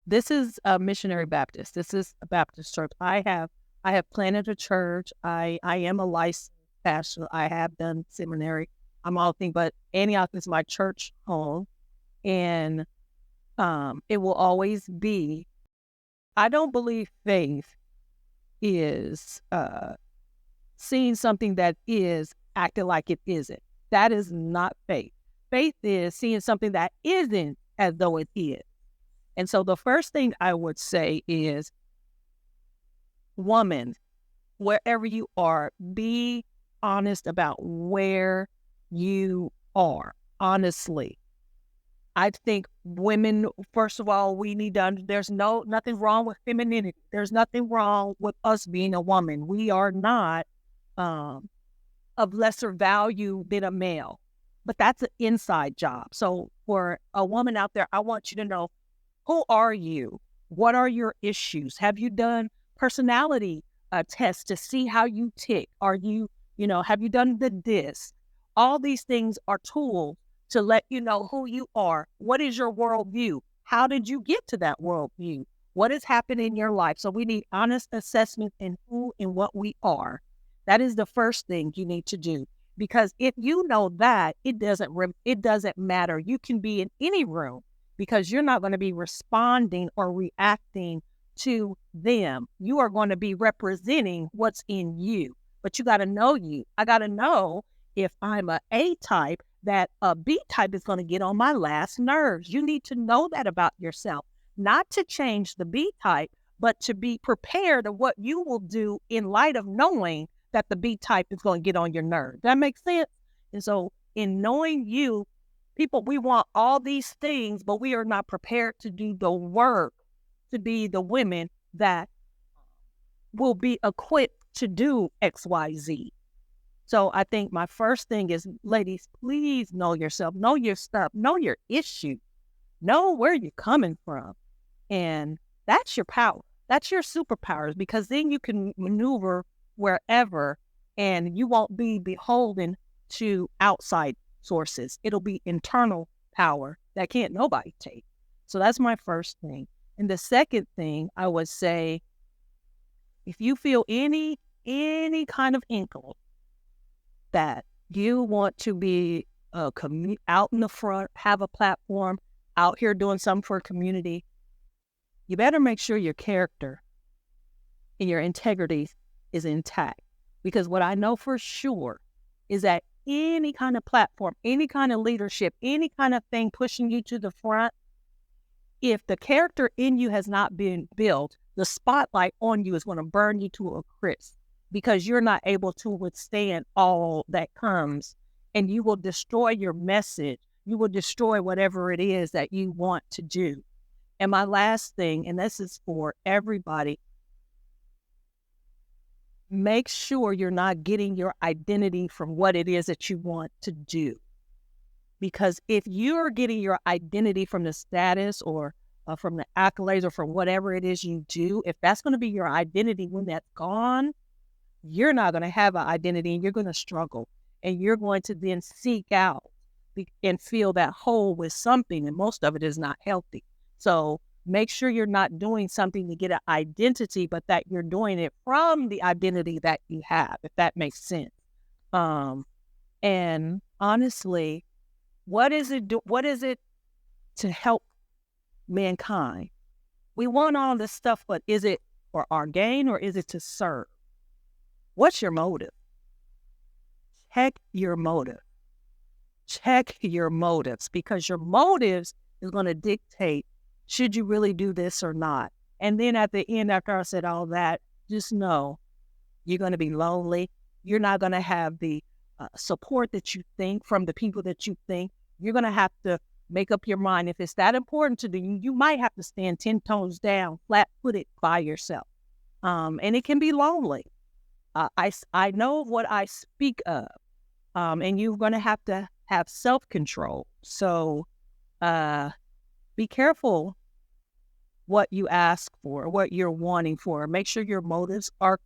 This is a missionary Baptist. This is a Baptist church. I have planted a church. I am a licensed pastor. I have done seminary. I'm all things, but Antioch is my church home, and it will always be. I don't believe faith is seeing something that is acting like it isn't. That is not faith. Faith is seeing something that isn't as though it is. And so the first thing I would say is, woman, wherever you are, be honest about where you are. Honestly, I think women, first of all, we need to, there's nothing wrong with femininity. There's nothing wrong with us being a woman. We are not um, of lesser value than a male, but that's an inside job. So for a woman out there, I want you to know, who are you? What are your issues? Have you done personality tests to see how you tick? Are you, have you done the DISC? All these things are tools to let you know who you are. What is your worldview? How did you get to that worldview? What has happened in your life? So we need honest assessment in who and what we are. That is the first thing you need to do. Because if you know that, it doesn't matter. You can be in any room because you're not going to be responding or reacting to them. You are going to be representing what's in you. But you got to know you. I got to know if I'm a A type, that a B type is going to get on my last nerves. You need to know that about yourself, not to change the B type, but to be prepared of what you will do in light of knowing that the B type is going to get on your nerves. That makes sense? And so in knowing you, people, we want all these things, but we are not prepared to do the work to be the women that will be equipped to do X, Y, Z. So I think my first thing is, ladies, please know yourself, know your stuff, know your issue, know where you're coming from. And that's your power. That's your superpowers, because then you can maneuver wherever and you won't be beholden to outside sources. It'll be internal power that can't nobody take. So that's my first thing. And the second thing I would say, if you feel any kind of inkle that you want to be out in the front, have a platform, out here doing something for a community, you better make sure your character and your integrity is intact. Because what I know for sure is that any kind of platform, any kind of leadership, any kind of thing pushing you to the front, if the character in you has not been built, the spotlight on you is going to burn you to a crisp, because you're not able to withstand all that comes, and you will destroy your message. You will destroy whatever it is that you want to do. And my last thing, and this is for everybody, make sure you're not getting your identity from what it is that you want to do. Because if you're getting your identity from the status or from the accolades or from whatever it is you do, if that's going to be your identity when that's gone, you're not going to have an identity, and you're going to struggle, and you're going to then seek out and fill that hole with something, and most of it is not healthy. So make sure you're not doing something to get an identity, but that you're doing it from the identity that you have, if that makes sense. And honestly, what is it to help mankind? We want all this stuff, but is it for our gain or is it to serve? What's your motive? Check your motive. Check your motives, because your motives is going to dictate, should you really do this or not? And then at the end, after I said all that, just know you're going to be lonely. You're not going to have the support that you think from the people that you think. You're going to have to make up your mind. If it's that important to you, you might have to stand 10 toes down, flat-footed by yourself. And it can be lonely. I know what I speak of, and you're going to have self-control. So be careful what you ask for, what you're wanting for. Make sure your motives are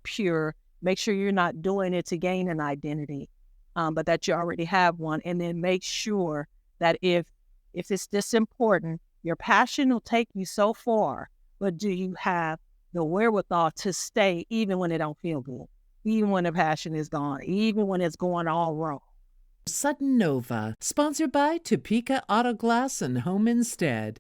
pure. Make sure you're not doing it to gain an identity, but that you already have one. And then make sure that if it's this important, Your passion will take you so far, but do you have the wherewithal to stay even when it don't feel good, even when the passion is gone, even when it's going all wrong? Sudden Nova, sponsored by Topeka Auto Glass and Home Instead.